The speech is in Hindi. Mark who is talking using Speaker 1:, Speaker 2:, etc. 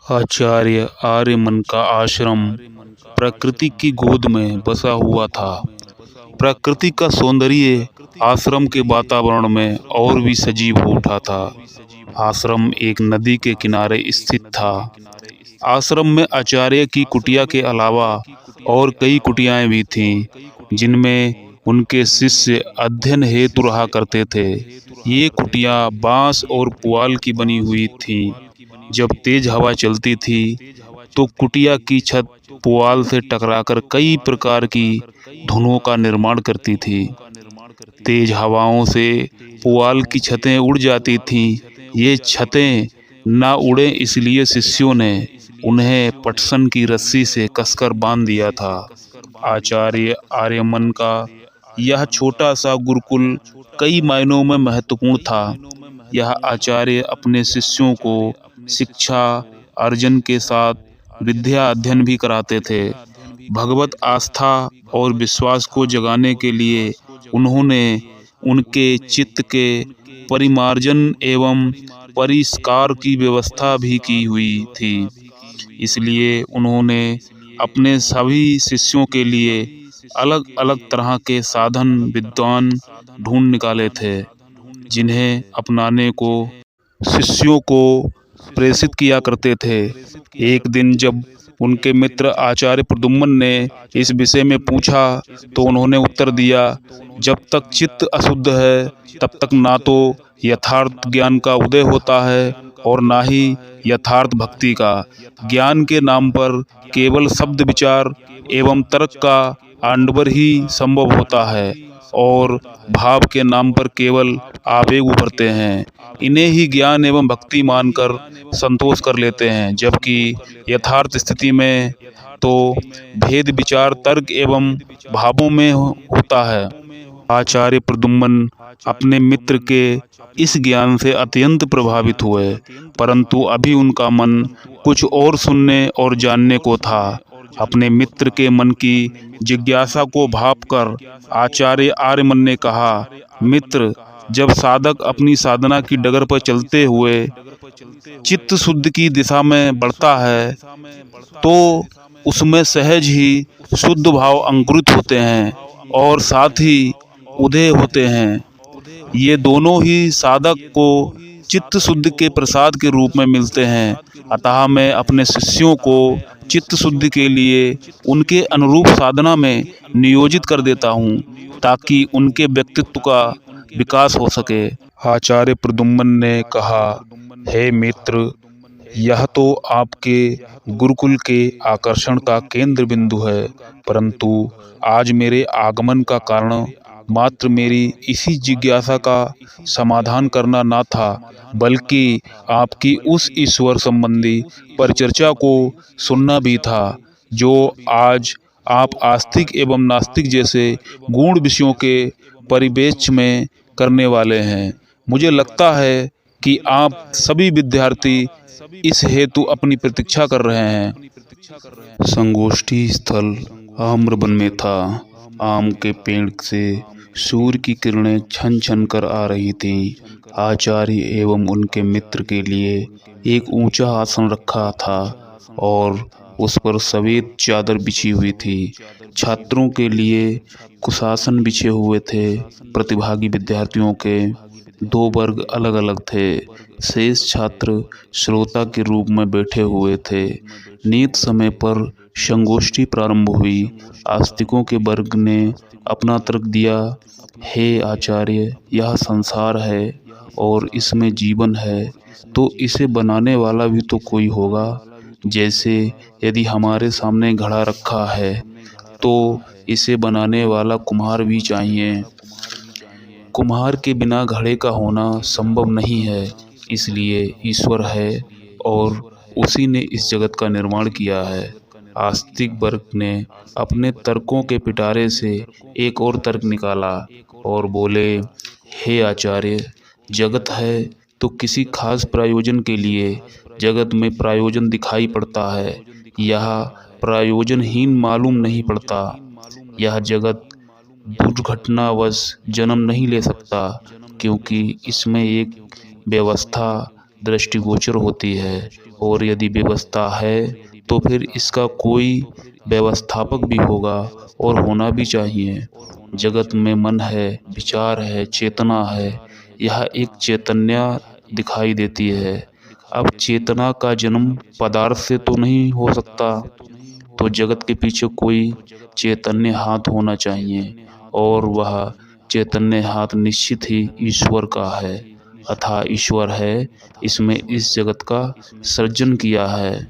Speaker 1: आचार्य आर्यमन का आश्रम प्रकृति की गोद में बसा हुआ था। प्रकृति का सौंदर्य आश्रम के वातावरण में और भी सजीव हो उठा था। आश्रम एक नदी के किनारे स्थित था। आश्रम में आचार्य की कुटिया के अलावा और कई कुटियाएं भी थीं, जिनमें उनके शिष्य अध्ययन हेतु रहा करते थे। ये कुटिया बांस और पुआल की बनी हुई थीं। जब तेज हवा चलती थी तो कुटिया की छत पुआल से टकराकर कई प्रकार की धुनों का निर्माण करती थी। तेज हवाओं से पुआल की छतें उड़ जाती थीं। ये छतें ना उड़े इसलिए शिष्यों ने उन्हें पटसन की रस्सी से कसकर बांध दिया था। आचार्य आर्यमन का यह छोटा सा गुरुकुल कई मायनों में महत्वपूर्ण था। यह आचार्य अपने शिष्यों को शिक्षा अर्जन के साथ विद्या अध्ययन भी कराते थे। भगवत आस्था और विश्वास को जगाने के लिए उन्होंने उनके चित्त के परिमार्जन एवं परिष्कार की व्यवस्था भी की हुई थी। इसलिए उन्होंने अपने सभी शिष्यों के लिए अलग अलग तरह के साधन विद्वान ढूंढ निकाले थे, जिन्हें अपनाने को शिष्यों को प्रेषित किया करते थे। एक दिन जब उनके मित्र आचार्य प्रद्युम्न ने इस विषय में पूछा तो उन्होंने उत्तर दिया, जब तक चित्त अशुद्ध है तब तक ना तो यथार्थ ज्ञान का उदय होता है और ना ही यथार्थ भक्ति का। ज्ञान के नाम पर केवल शब्द विचार एवं तर्क का आडंबर ही संभव होता है और भाव के नाम पर केवल आवेग उभरते हैं। इन्हें ही ज्ञान एवं भक्ति मानकर संतोष कर लेते हैं, जबकि यथार्थ स्थिति में तो भेद विचार तर्क एवं भावों में होता है। आचार्य प्रद्युम्न अपने मित्र के इस ज्ञान से अत्यंत प्रभावित हुए, परंतु अभी उनका मन कुछ और सुनने और जानने को था। अपने मित्र के मन की जिज्ञासा को भांपकर आचार्य आर्यमन ने कहा, मित्र, जब साधक अपनी साधना की डगर पर चलते हुए चित्त शुद्ध की दिशा में बढ़ता है तो उसमें सहज ही शुद्ध भाव अंकुरित होते हैं और साथ ही उदय होते हैं। ये दोनों ही साधक को चित्त शुद्धि के प्रसाद के रूप में मिलते हैं। अतः मैं अपने शिष्यों को चित्त शुद्धि के लिए उनके अनुरूप साधना में नियोजित कर देता हूँ, ताकि उनके व्यक्तित्व का विकास हो सके। आचार्य प्रद्युम्न ने कहा, हे मित्र, यह तो आपके गुरुकुल के आकर्षण का केंद्र बिंदु है, परंतु आज मेरे आगमन का कारण मात्र मेरी इसी जिज्ञासा का समाधान करना ना था, बल्कि आपकी उस ईश्वर संबंधी परिचर्चा को सुनना भी था जो आज आप आस्तिक एवं नास्तिक जैसे गूढ़ विषयों के परिवेश में करने वाले हैं। मुझे लगता है कि आप सभी विद्यार्थी इस हेतु अपनी प्रतीक्षा कर रहे हैं। संगोष्ठी स्थल आम्रवन में था। आम के पेड़ से सूर्य की किरणें छन छन कर आ रही थीं। आचार्य एवं उनके मित्र के लिए एक ऊंचा आसन रखा था और उस पर सफेद चादर बिछी हुई थी। छात्रों के लिए कुशासन बिछे हुए थे। प्रतिभागी विद्यार्थियों के दो वर्ग अलग अलग थे। शेष छात्र श्रोता के रूप में बैठे हुए थे। नियत समय पर संगोष्ठी प्रारंभ हुई। आस्तिकों के वर्ग ने अपना तर्क दिया, हे आचार्य, यह संसार है और इसमें जीवन है, तो इसे बनाने वाला भी तो कोई होगा। जैसे यदि हमारे सामने घड़ा रखा है तो इसे बनाने वाला कुम्हार भी चाहिए। कुम्हार के बिना घड़े का होना संभव नहीं है। इसलिए ईश्वर है और उसी ने इस जगत का निर्माण किया है। आस्तिक वर्ग ने अपने तर्कों के पिटारे से एक और तर्क निकाला और बोले, हे आचार्य, जगत है तो किसी खास प्रयोजन के लिए जगत में प्रयोजन दिखाई पड़ता है। यह प्रयोजनहीन मालूम नहीं पड़ता। यह जगत दुर्घटनावश जन्म नहीं ले सकता, क्योंकि इसमें एक व्यवस्था दृष्टिगोचर होती है और यदि व्यवस्था है तो फिर इसका कोई व्यवस्थापक भी होगा और होना भी चाहिए। जगत में मन है, विचार है, चेतना है। यह एक चैतन्य दिखाई देती है। अब चेतना का जन्म पदार्थ से तो नहीं हो सकता, तो जगत के पीछे कोई चैतन्य हाथ होना चाहिए और वह चैतन्य हाथ निश्चित ही ईश्वर का है। अतः ईश्वर है, इसमें इस जगत का सृजन किया है।